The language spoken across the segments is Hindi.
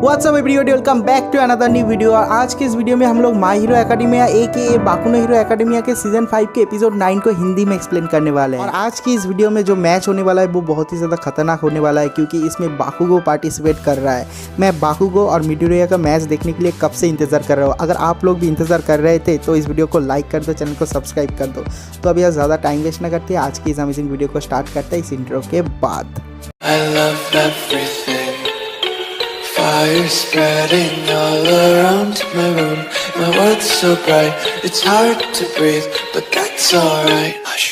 WhatsApp everybody, welcome back to another new video. और आज के इस वीडियो में हम लोग My Hero Academia AKA Boku no Hero Academia के सीजन 5 के एपिसोड 9 को हिंदी में एक्सप्लेन करने वाले हैं। और आज की इस वीडियो में जो मैच होने वाला है वो बहुत ही ज़्यादा खतरनाक होने वाला है, क्योंकि इसमें बाकुगो पार्टिसिपेट कर रहा है। मैं बाकुगो और मिडोरिया का मैच देखने के लिए कब से इंतजार कर रहा हूँ। अगर आप लोग भी इंतजार कर रहे थे तो इस वीडियो को लाइक कर दो, चैनल को सब्सक्राइब कर दो। तो अभी आज ज़्यादा टाइम वेस्ट ना करते, आज की इस अमेजिंग वीडियो को स्टार्ट करते हैं इस इंट्रो के बाद। Fire spreading all around my room. My world's so bright, it's hard to breathe, but that's alright. Hush.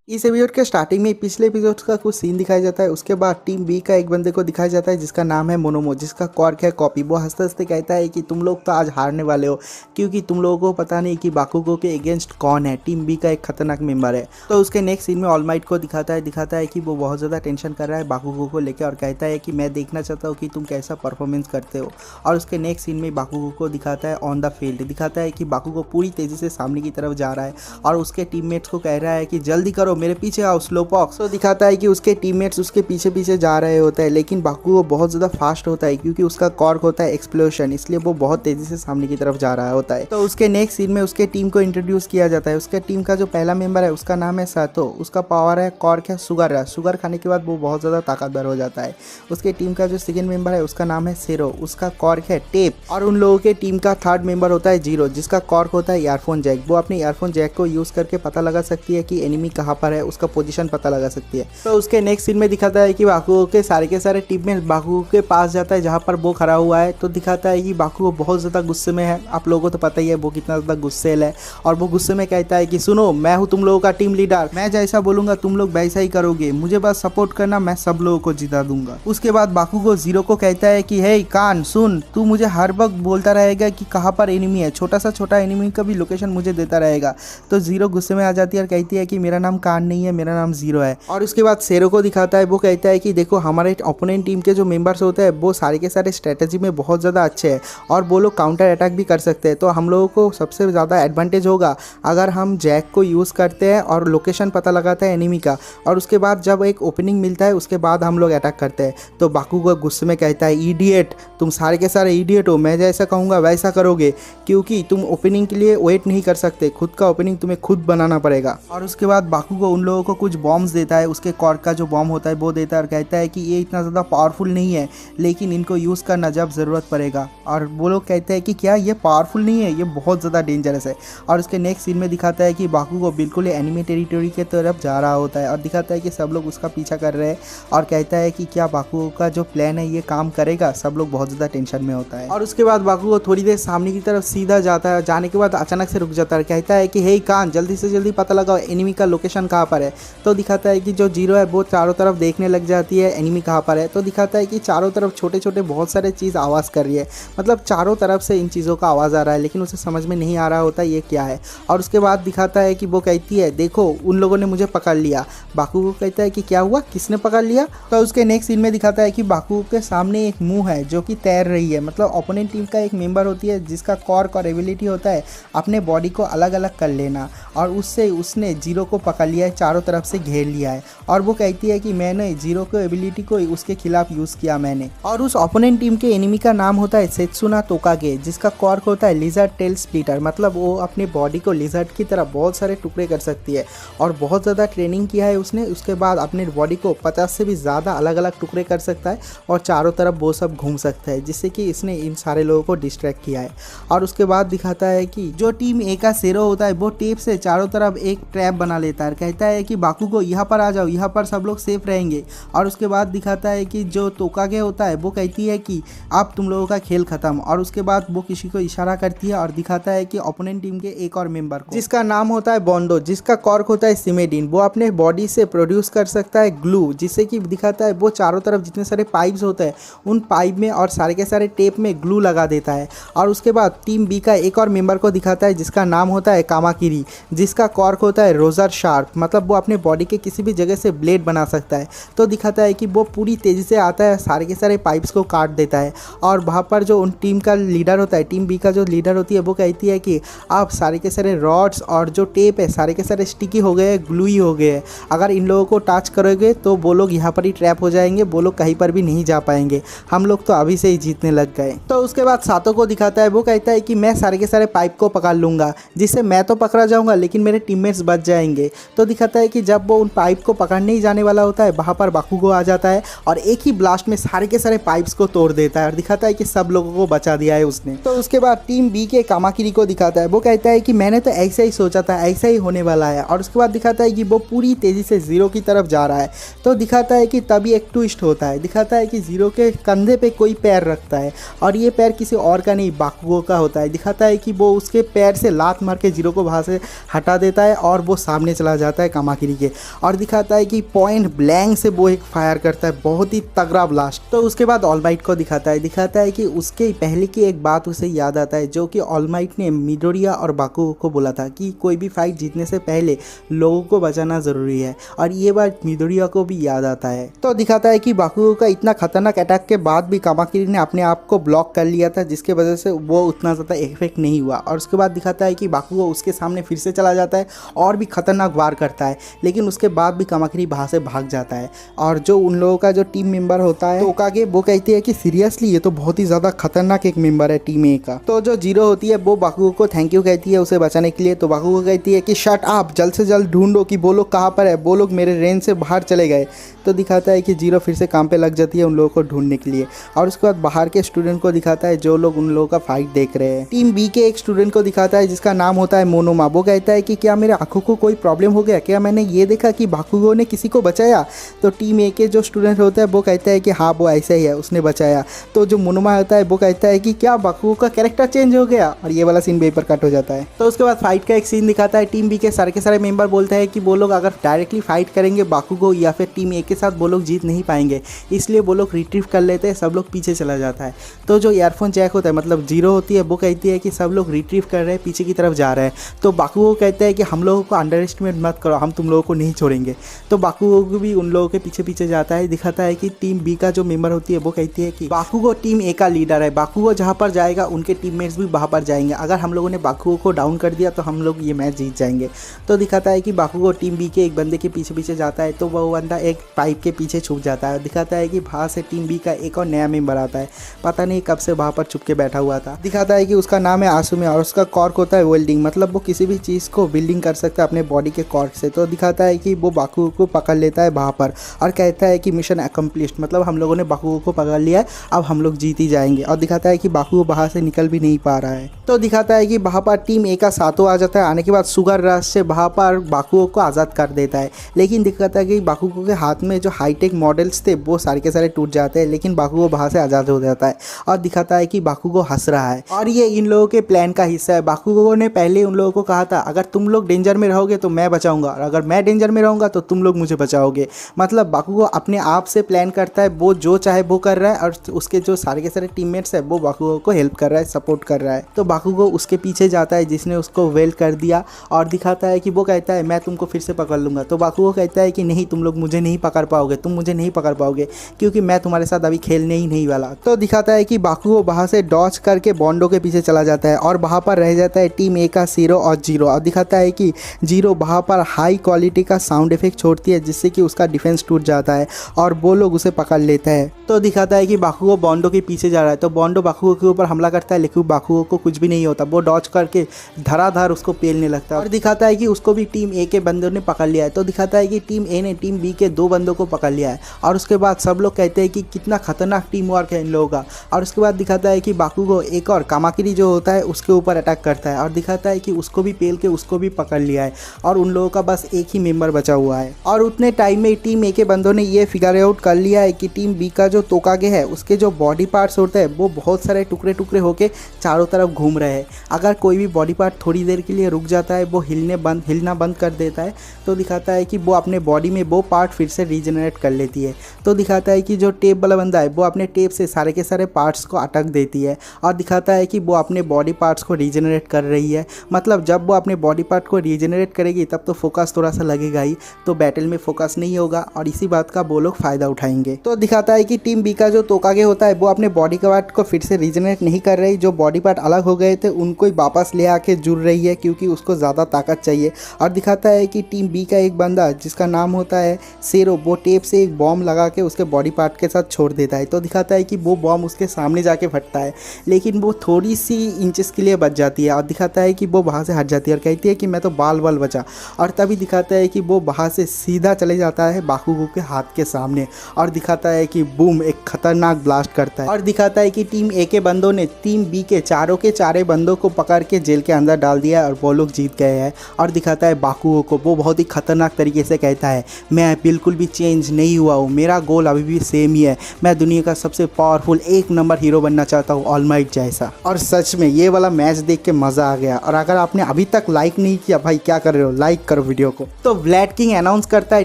इस एपिसोड के स्टार्टिंग में पिछले एपिसोड का कुछ सीन दिखाया जाता है। उसके बाद टीम बी का एक बंदे को दिखाया जाता है जिसका नाम है मोनोमो, जिसका कॉर्क है कॉपी। वो हंसते हंसते कहता है कि तुम लोग तो आज हारने वाले हो, क्योंकि तुम लोगों को पता नहीं कि बाकुगो के अगेंस्ट कौन है। टीम बी का एक खतरनाक मेंबर है। तो उसके नेक्स्ट सीन में ऑल माइट को दिखाता है कि वो बहुत ज़्यादा टेंशन कर रहा है बाकुगो को लेकर, और कहता है कि मैं देखना चाहता हूँ कि तुम कैसा परफॉर्मेंस करते हो। और उसके नेक्स्ट सीन में बाकुगो को दिखाता है ऑन द फील्ड, दिखाता है कि बाकुगो पूरी तेज़ी से सामने की तरफ जा रहा है और उसके टीममेट्स को कह रहा है कि जल्दी करो, मेरे पीछे आओ, स्लो पॉक्स। तो दिखाता है कि उसके टीममेट्स उसके पीछे पीछे जा रहे होते हैं, लेकिन बाकुगो बहुत ज़्यादा फास्ट होता है क्योंकि उसका कॉर्क होता है एक्सप्लोशन, इसलिए वो बहुत तेज़ी से सामने की तरफ जा रहा होता है। तो उसके नेक्स्ट सीन में उसके टीम को इंट्रोड्यूस किया जाता है। उसके टीम का जो पहला मेंबर है उसका नाम है सातो, उसका पावर है कॉर्क है शुगर। शुगर खाने के बाद वो बहुत ज़्यादा ताकतवर हो जाता है। उसके टीम का जो सेकेंड मेंबर है उसका नाम है सेरो, उसका कॉर्क है टेप। और उन लोगों के टीम का थर्ड मेंबर होता है जीरो, जिसका कॉर्क होता है ईयरफोन जैक। वो अपने ईयरफोन जैक को यूज़ करके पता लगा सकती है कि एनिमी कहाँ पर है, उसका पोजीशन पता लगा सकती है। तो उसके नेक्स्ट सीन में दिखाता है कि बाकुगो के सारे टीम में बाकुगो के पास जाता है जहाँ पर वो खड़ा हुआ है। तो दिखाता है कि बाकुगो बहुत ज़्यादा गुस्से में है। आप लोगों को तो पता ही है वो कितना ज़्यादा गुस्सेल है। और वो गुस्से में कहता है कि सुनो, मैं हूँ तुम लोगों का टीम लीडर, मैं जैसा बोलूँगा तुम लोग वैसा ही करोगे, मुझे बस सपोर्ट करना, मैं सब लोगों को जिता दूंगा। उसके बाद बाकुगो जीरो को कहता है कि हे कान सुन, तू मुझे हर वक्त बोलता रहेगा कि कहाँ पर एनिमी है, छोटा एनिमी का भी लोकेशन मुझे देता रहेगा। तो जीरो गुस्से में आ जाती है और कहती है कि मेरा नाम कान नहीं है, मेरा नाम जीरो है। और उसके बाद सेरो को दिखाता है। वो कहता है कि देखो, हमारे ओपोनेंट टीम के जो मेंबर्स होते हैं वो सारे के सारे स्ट्रेटजी में बहुत ज़्यादा अच्छे हैं और वो लोग काउंटर अटैक भी कर सकते हैं। तो हम लोगों को सबसे ज़्यादा एडवांटेज होगा अगर हम जैक को यूज़ करते हैं और लोकेशन पता लगाता है एनिमी का, और उसके बाद जब एक ओपनिंग मिलता है उसके बाद हम लोग अटैक करते हैं। तो बाकुगो गुस्से में कहता है इडियट, तुम सारे के सारे इडियट हो, मैं जैसा कहूँगा वैसा करोगे, क्योंकि तुम ओपनिंग के लिए वेट नहीं कर सकते, खुद का ओपनिंग तुम्हें खुद बनाना पड़ेगा। और उसके बाद बाकुगो उन लोगों को कुछ बॉम्ब्स देता है, उसके कॉर्क का जो बॉम्ब होता है वो देता है और कहता है कि ये इतना ज़्यादा पावरफुल नहीं है, लेकिन इनको यूज़ करना जब ज़रूरत पड़ेगा। और वो लोग कहते हैं कि क्या ये पावरफुल नहीं है, ये बहुत ज़्यादा डेंजरस है। और उसके नेक्स्ट सीन में दिखाता है कि बाकुगो बिल्कुल एनिमी टेरिटरी के तरफ जा रहा होता है और दिखाता है कि सब लोग उसका पीछा कर रहे हैं और कहता है कि क्या बाकुगो का जो प्लान है ये काम करेगा। सब लोग बहुत ज़्यादा टेंशन में होता है। और उसके बाद बाकुगो थोड़ी देर सामने की तरफ सीधा जाता है, जाने के बाद अचानक से रुक जाता है, कहता है कि हे कान, जल्दी से जल्दी पता लगाओ एनिमी का लोकेशन कहाँ पर है। तो दिखाता है कि जो जीरो है वो चारों तरफ देखने लग जाती है एनिमी कहाँ पर है। तो दिखाता है कि चारों तरफ छोटे छोटे बहुत सारे चीज़ आवाज़ कर रही है, मतलब चारों तरफ से इन चीज़ों का आवाज़ आ रहा है, लेकिन उसे समझ में नहीं आ रहा होता ये क्या है। और उसके बाद दिखाता है कि वो कहती है देखो, उन लोगों ने मुझे पकड़ लिया। बाकुगो कहता है कि क्या हुआ, किसने पकड़ लिया। तो उसके नेक्स्ट सीन में दिखाता है कि बाकुगो के सामने एक मुँह है जो कि तैर रही है, मतलब ओपोनेंट टीम का एक मेंबर होती है जिसका कॉर्क और एबिलिटी होता है अपने बॉडी को अलग अलग कर लेना, और उससे उसने जीरो को पकड़ लिया है, चारों तरफ से घेर लिया है। और वो कहती है कि मैंने जीरो को एबिलिटी को उसके खिलाफ यूज़ किया मैंने। और उस ओपोनेंट टीम के एनिमी का नाम होता है सेत्सुना तोकागे, जिसका कॉर्क होता है लिजर्ड टेल स्प्लिटर, मतलब वो अपनी बॉडी को लिजर्ड की तरह बहुत सारे टुकड़े कर सकती है और बहुत ज़्यादा ट्रेनिंग किया है उसने। उसके बाद अपनी बॉडी को 50 से भी ज़्यादा अलग अलग टुकड़े कर सकता है और चारों तरफ वो सब घूम सकता है, जिससे कि इसने इन सारे लोगों को डिस्ट्रैक्ट किया है। और उसके बाद दिखाता है कि जो टीम ए का सेरो होता है वो टेप से चारों तरफ एक ट्रैप बना लेता है, कहता है कि बाकुगो यहाँ पर आ जाओ, यहाँ पर सब लोग सेफ रहेंगे। और उसके बाद दिखाता है कि जो तोकागे होता है वो कहती है कि अब तुम लोगों का खेल खत्म। और उसके बाद वो किसी को इशारा करती है और दिखाता है कि ओपोनेंट टीम के एक और मेंबर को, जिसका नाम होता है बोंडो, जिसका कॉर्क होता है सिमेडिन। वो अपने बॉडी से प्रोड्यूस कर सकता है ग्लू, जिससे कि दिखाता है वो चारों तरफ जितने सारे पाइप्स होते हैं उन पाइप में और सारे के सारे टेप में ग्लू लगा देता है। और उसके बाद टीम बी का एक और मेंबर को दिखाता है जिसका नाम होता है कामाकिरी, जिसका कॉर्क होता है रोजर शार्प, मतलब वो अपने बॉडी के किसी भी जगह से ब्लेड बना सकता है। तो दिखाता है कि वो पूरी तेज़ी से आता है, सारे के सारे पाइप्स को काट देता है। और वहाँ पर जो उन टीम का लीडर होता है, टीम बी का जो लीडर होती है, वो कहती है कि आप सारे के सारे रॉड्स और जो टेप है सारे के सारे स्टिकी हो गए, ग्लूई हो गए हैं। अगर इन लोगों को टच करोगे तो वो लोग यहाँ पर ही ट्रैप हो जाएंगे, वो लोग कहीं पर भी नहीं जा पाएंगे, हम लोग तो अभी से ही जीतने लग गए। तो उसके बाद सातो को दिखाता है, वो कहता है कि मैं सारे के सारे पाइप को पकड़ लूँगा, जिससे मैं तो पकड़ा जाऊँगा लेकिन मेरे टीममेट्स बच जाएंगे। तो दिखाता है कि जब वो उन पाइप को पकड़ने ही जाने वाला होता है, वहाँ पर बाकुगो आ जाता है और एक ही ब्लास्ट में सारे के सारे पाइप्स को तोड़ देता है और दिखाता है कि सब लोगों को बचा दिया है उसने। तो उसके बाद टीम बी के कामाकिरी को दिखाता है, वो कहता है कि मैंने तो ऐसा ही सोचा था, ऐसा ही होने वाला है। और उसके बाद दिखाता है कि वो पूरी तेज़ी से जीरो की तरफ जा रहा है। तो दिखाता है कि तभी एक ट्विस्ट होता है, दिखाता है कि जीरो के कंधे पे कोई पैर रखता है और ये पैर किसी और का नहीं, बाकुगो का होता है। दिखाता है कि वो उसके पैर से लात मार के जीरो को वहाँ से हटा देता है और वो सामने चला जाता है कामाकिरी के। और दिखाता है कि पॉइंट ब्लैंक से वो एक फायर करता है, बहुत ही तगड़ा ब्लास्ट। तो उसके बाद ऑल माइट को दिखाता है कि उसके पहले की एक बात उसे याद आता है, जो कि ऑल माइट ने मिडोरिया और बाकुगो को बोला था कि कोई भी फाइट जीतने से पहले लोगों को बचाना ज़रूरी है। और ये बात मिडोरिया को भी याद आता है। तो दिखाता है कि बाकुगो का इतना खतरनाक अटैक के बाद भी कामाकिरी ने अपने आप को ब्लॉक कर लिया था, जिसके वजह से वो उतना ज़्यादा इफेक्ट नहीं हुआ। और उसके बाद दिखाता है कि बाकुगो उसके सामने फिर से चला जाता है और भी खतरनाक वार करता है, लेकिन उसके बाद भी कामाकिरी वहाँ से भाग जाता है। और जो उन लोगों का जो टीम मेंबर होता है ओकागे, वो कहती है कि सीरियसली ये तो बहुत ही ज़्यादा खतरनाक एक मेंबर है टीम ए का। तो जो जीरो होती है वो बाकुगो को थैंक यू कहती है उसे बचाने के लिए। तो बाकुगो कहती है कि शट अप, जल्द से जल्द ढूंढो कि वो लोग कहाँ पर है, वो लोग मेरे रेंज से बाहर चले गए। तो दिखाता है कि जीरो फिर से काम पे लग जाती है उन लोगों को ढूंढने के लिए। और उसके बाद बाहर के स्टूडेंट को दिखाता है जो लोग उन लोगों का फाइट देख रहे हैं। टीम बी के एक स्टूडेंट को दिखाता है जिसका नाम होता है मोनोमा। वो कहता है कि क्या मेरे आंखों को कोई प्रॉब्लम हो गया, क्या मैंने ये देखा कि बाकुगो ने किसी को बचाया। तो टीम ए के जो स्टूडेंट होता है वो कहता है कि हाँ वो ऐसा ही है, उसने बचाया। तो जो मोनोमा होता है वो कहता है कि क्या बाकुगो का कैरेक्टर चेंज हो गया, और ये वाला सीन वहीं पर कट हो जाता है। तो उसके बाद फाइट का एक सीन दिखाता है। टीम बी के सारे मेंबर बोलते हैं कि वो लोग अगर डायरेक्टली फाइट करेंगे बाकुगो या फिर टीम ए के साथ, वो लोग जीत नहीं पाएंगे, इसलिए वो लोग रिट्रीव कर लेते हैं, सब लोग पीछे चला जाता है। तो जो ईयरफोन जैक होता है, मतलब जीरो होती है, वो कहती है कि सब लोग रिट्रीव कर रहे हैं, पीछे की तरफ जा रहे हैं। तो बाकुगो कहते हैं कि हम लोगों को अंडर एस्टिमेट मत करो, हम तुम लोगों को नहीं छोड़ेंगे। तो बाकुगो भी उन लोगों के पीछे पीछे जाता है। दिखाता है कि टीम बी का जो मेंबर होती है वो कहती है कि बाकुगो टीम ए का लीडर है, बाकुगो जहाँ पर जाएगा उनके टीममेट्स भी वहाँ पर जाएंगे, अगर हम लोगों ने बाकुगो को डाउन कर दिया तो हम लोग ये मैच जीत जाएंगे। तो दिखाता है कि बाकुगो टीम बी के एक बंदे के पीछे पीछे जाता है, तो वो बंदा एक पाइप के पीछे छुप जाता है। दिखाता है कि वहाँ से टीम बी का एक और नया मेंबर आता है, पता नहीं कब से वहाँ पर छुप के बैठा हुआ था। दिखाता है कि उसका नाम है आसुमे और उसका कॉर्क होता है वेल्डिंग, मतलब वो किसी भी चीज़ को बिल्डिंग कर सकता है अपने बॉडी के कॉर्क से। तो दिखाता है कि वो बाकुगो को पकड़ लेता है वहाँ पर और कहता है कि मिशन अकम्प्लिश्ड, मतलब हम लोगों ने बाकुगो को पकड़ लिया है, अब हम लोग जीत ही जाएंगे। और दिखाता है कि बाकुगो बाहर से निकल भी नहीं पा रहा है। तो दिखाता है कि वहाँ पर टीम ए का सातो आ जाता है, आने के बाद सुगर रश से वहाँ पर बाकुगो को आज़ाद कर देता है। लेकिन दिखाता है कि बाकुगो के हाथ में जो हाईटेक मॉडल्स थे वो सारे के सारे टूट जाते हैं, लेकिन बाकुगो वहाँ से आज़ाद हो जाता है। और दिखाता है कि बाकुगो हंस रहा है और ये इन लोगों के प्लान का हिस्सा है। बाकुगो ने पहले उन लोगों को कहा था अगर तुम लोग डेंजर में रहोगे तो मैं बचाऊंगा, और अगर मैं डेंजर में रहूँगा तो तुम लोग मुझे बचाओगे। मतलब बाकुगो अपने आप से प्लान करता है, वो जो चाहे वो कर रहा है, और उसके जो सारे के सारे टीममेट्स है वो बाकुगो को हेल्प कर रहा है, सपोर्ट कर रहा है। तो बाकुगो उसके पीछे जाता है जिसने उसको वेल कर दिया और दिखाता है कि वो कहता है मैं तुमको फिर से पकड़ लूँगा। तो बाकुगो कहता है कि नहीं, तुम लोग मुझे नहीं पकड़ पाओगे, तुम मुझे नहीं पकड़ पाओगे क्योंकि मैं तुम्हारे साथ अभी खेलने ही नहीं वाला। तो दिखाता है कि बाकुगो वहाँ से डॉच करके बॉन्डो के पीछे चला जाता है और वहाँ पर रह जाता है टीम ए का सीरो और जीरो। और दिखाता है कि जीरो वहाँ पर हाई क्वालिटी का साउंड इफेक्ट छोड़ती है जिससे कि उसका डिफेंस टूट जाता है और वो लोग उसे पकड़ लेते हैं। तो दिखाता है कि बाकुगो बॉन्डो के पीछे जा रहा है, तो बॉन्डो बाकुगो के ऊपर हमला करता है, लेकिन बाकुगो को कुछ भी नहीं होता, वो डॉच करके धराधर उसको पेलने लगता है। और दिखाता है कि उसको भी टीम ए के बंदों ने पकड़ लिया है। तो दिखाता है कि टीम ए ने टीम बी के 2 बंदों को पकड़ लिया है और उसके बाद सब लोग कहते हैं कि कितना खतरनाक टीम वर्क है इन लोगों का। और उसके बाद दिखाता है कि बाकुगो एक और कामाकिरी जो होता है उसके ऊपर अटैक करता है और दिखाता है कि उसको भी पेल के उसको भी पकड़ लिया है और उन लोगों का बस एक ही मेंबर बचा हुआ है। और उतने टाइम में टीम ए के बंदों ने ये फिगर आउट कर लिया है कि टीम बी का जो तोकागे है उसके जो बॉडी पार्ट्स होते हैं वो बहुत सारे टुकड़े टुकड़े होके चारों तरफ घूम रहे हैं। अगर कोई भी बॉडी पार्ट थोड़ी देर के लिए रुक जाता है, वो हिलना बंद कर देता है। तो दिखाता है कि वो अपने बॉडी में वो पार्ट फिर से रीजनरेट कर लेती है। तो दिखाता है कि जो टेप वाला बंदा है वो अपने टेप से सारे के सारे पार्ट्स को अटक देती है और दिखाता है कि वो अपने बॉडी पार्ट्स को रीजनरेट कर रही है। मतलब जब वो अपने बॉडी पार्ट को रीजनरेट करेगी तब तो फोकस थोड़ा सा लगेगा ही, तो बैटल में फोकस नहीं होगा और इसी बात का वो लोग फ़ायदा उठाएंगे। तो दिखाता है कि टीम बी का जो तोकागे होता है वो अपने बॉडी पार्ट को फिर से रीजनरेट नहीं कर रही, जो बॉडी पार्ट अलग हो गए थे उनको ही वापस ले आके जुड़ रही है क्योंकि उसको ज़्यादा ताकत चाहिए। और दिखाता है कि टीम बी का एक बंदा जिसका नाम होता है सेरो, वो टेप से एक बॉम्ब लगा के उसके बॉडी पार्ट के साथ छोड़ देता है। तो दिखाता है कि वो बॉम्ब उसके सामने जाके फटता है लेकिन वो थोड़ी सी इंचेस के लिए बच जाती है और दिखाता है कि वो वहाँ से हट जाती है और कहती है कि मैं तो बाल बचा। और तभी दिखाता है कि वो वहाँ से सीधा चले जाता है बाकुगो के हाथ के सामने और दिखाता है कि बूम एक खतरनाक ब्लास्ट करता है। और दिखाता है कि टीम ए के बंदों ने टीम बी के चारों बंदों को पकड़ के जेल के अंदर डाल दिया है और वो लोग जीत गए हैं। और दिखाता है बाकुगो को, वो बहुत ही खतरनाक तरीके से कहता है मैं बिल्कुल भी चेंज नहीं हुआ हूँ, मेरा गोल अभी भी सेम ही है, मैं दुनिया का सबसे पावरफुल एक नंबर हीरो बनना चाहता हूँ, ऑल माइट जैसा। और सच में ये वाला मैच देख के मज़ा आ गया। और अगर आपने अभी तक लाइक नहीं किया भाई क्या कर रहे हो, लाइक करो वीडियो को। तो ब्लैड किंग अनाउंस करता है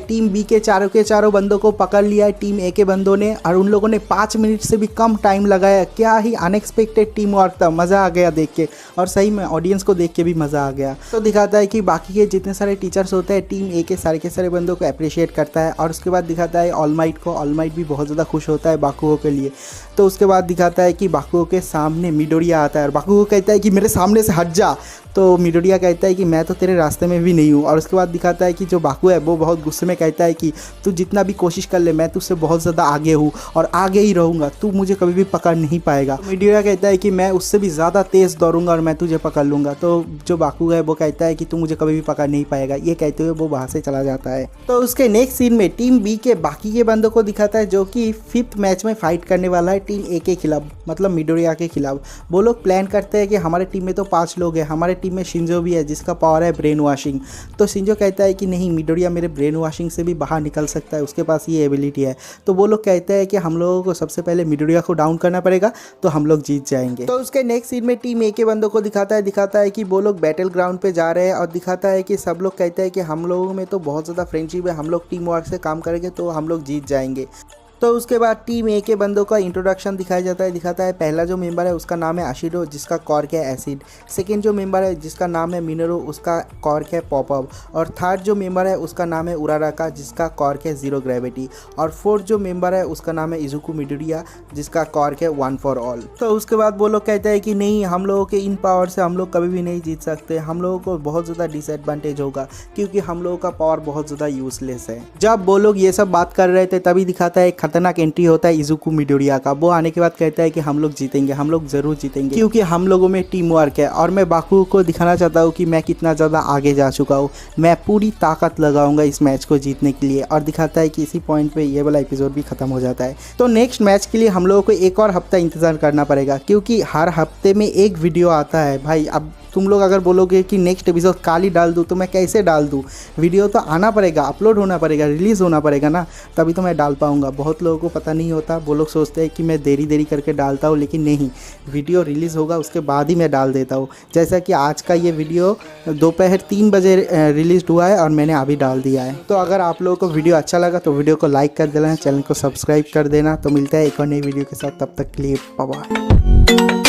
टीम बी के चारों बंदों को पकड़ लिया है टीम ए के बंदों ने और उन लोगों ने 5 मिनट से भी कम टाइम लगाया। क्या ही अनएक्सपेक्टेड टीम वर्क था, मज़ा आ गया देख के और सही में ऑडियंस को देख के भी मज़ा आ गया। तो दिखाता है कि बाकी के जितने सारे टीचर्स होते हैं टीम ए के सारे बंदों को अप्रिशिएट करता है। और उसके बाद दिखाता है ऑल माइट को, ऑल माइट भी बहुत ज़्यादा खुश होता है बाकुगो के लिए। तो उसके बाद दिखाता है कि बाकुगो के सामने मिडोरिया आता है और बाकुगो कहता है कि मेरे सामने से हट जा। तो मिडोरिया कहता है कि मैं तो तेरे रास्ते में भी नहीं हूँ। और उसके बाद दिखाता है कि जो बाकू है वो बहुत गुस्से में कहता है कि तू जितना भी कोशिश कर ले मैं तुझसे बहुत ज़्यादा आगे हूँ और आगे ही रहूँगा, तू मुझे कभी भी पकड़ नहीं पाएगा। तो मिडोरिया कहता है कि मैं उससे भी ज़्यादा तेज़ दौड़ूंगा और मैं तुझे पकड़ लूँगा। तो जो बाकू है वो कहता है कि तू मुझे कभी भी पकड़ नहीं पाएगा, ये कहते हुए वो वहाँ से चला जाता है। तो उसके नेक्स्ट सीन में टीम बी के बाकी के बंदों को दिखाता है जो कि 5th मैच में फाइट करने वाला है टीम ए के खिलाफ, मतलब मिडोरिया के खिलाफ। वो लोग प्लान करते हैं कि हमारे टीम में तो 5 लोग हैं, हमारे टीम में शिंजो भी है जिसका पावर है ब्रेन वॉशिंग। तो शिंजो कहता है कि नहीं, मिडोरिया मेरे ब्रेन वॉशिंग से भी बाहर निकल सकता है, उसके पास ये एबिलिटी है। तो वो लोग कहते हैं कि हम लोगों को सबसे पहले मिडोरिया को डाउन करना पड़ेगा तो हम लोग जीत जाएंगे। तो उसके नेक्स्ट सीन में टीम ए के बंदों को दिखाता है कि वो लोग बैटल ग्राउंड पे जा रहे हैं और दिखाता है कि सब लोग कहते हैं कि हम लोगों में तो बहुत ज़्यादा फ्रेंडशिप है, हम लोग टीम वर्क से काम करेंगे तो हम लोग जीत जाएंगे। तो उसके बाद टीम ए के बंदों का इंट्रोडक्शन दिखाया जाता है। दिखाता है पहला जो मेंबर है उसका नाम है आशिरो जिसका कॉर्क है एसिड, सेकंड जो मेंबर है जिसका नाम है मिनरो उसका कॉर्क है पॉपअप, और थर्ड जो मेंबर है उसका नाम है उराराका जिसका कॉर्क है जीरो ग्रेविटी, और फोर्थ जो मेंबर है उसका नाम है इजुकू मिडोरिया जिसका कॉर्क है वन फॉर ऑल। तो उसके बाद वो लोग कहते हैं कि नहीं, हम लोगों के इन पावर से हम लोग कभी भी नहीं जीत सकते, हम लोगों को बहुत ज़्यादा डिसएडवांटेज होगा क्योंकि हम लोगों का पावर बहुत ज़्यादा यूजलेस है। जब वो लोग ये सब बात कर रहे थे तभी दिखाता है खतरनाक एंट्री होता है इजुकू मिडोरिया का। वो आने के बाद कहता है कि हम लोग जीतेंगे, हम लोग ज़रूर जीतेंगे क्योंकि हम लोगों में टीम वर्क है और मैं बाकू को दिखाना चाहता हूँ कि मैं कितना ज़्यादा आगे जा चुका हूँ, मैं पूरी ताकत लगाऊंगा इस मैच को जीतने के लिए। और दिखाता है कि इसी पॉइंट पे ये वाला एपिसोड भी खत्म हो जाता है। तो नेक्स्ट मैच के लिए हम लोगों को एक और हफ्ता इंतज़ार करना पड़ेगा क्योंकि हर हफ्ते में एक वीडियो आता है। भाई अब तुम लोग अगर बोलोगे कि नेक्स्ट एपिसोड कल ही डाल दूँ तो मैं कैसे डाल दूँ, वीडियो तो आना पड़ेगा, अपलोड होना पड़ेगा, रिलीज़ होना पड़ेगा ना, तभी तो मैं डाल पाऊँगा। बहुत लोगों को पता नहीं होता, वो लोग सोचते हैं कि मैं देरी करके डालता हूँ, लेकिन नहीं, वीडियो रिलीज़ होगा उसके बाद ही मैं डाल देता हूँ। जैसा कि आज का ये वीडियो दोपहर 3 बजे रिलीज़ हुआ है और मैंने अभी डाल दिया है। तो अगर आप लोगों को वीडियो अच्छा लगा तो वीडियो को लाइक कर देना, चैनल को सब्सक्राइब कर देना। तो मिलता है एक और नई वीडियो के साथ, तब तक के लिए बाय बाय।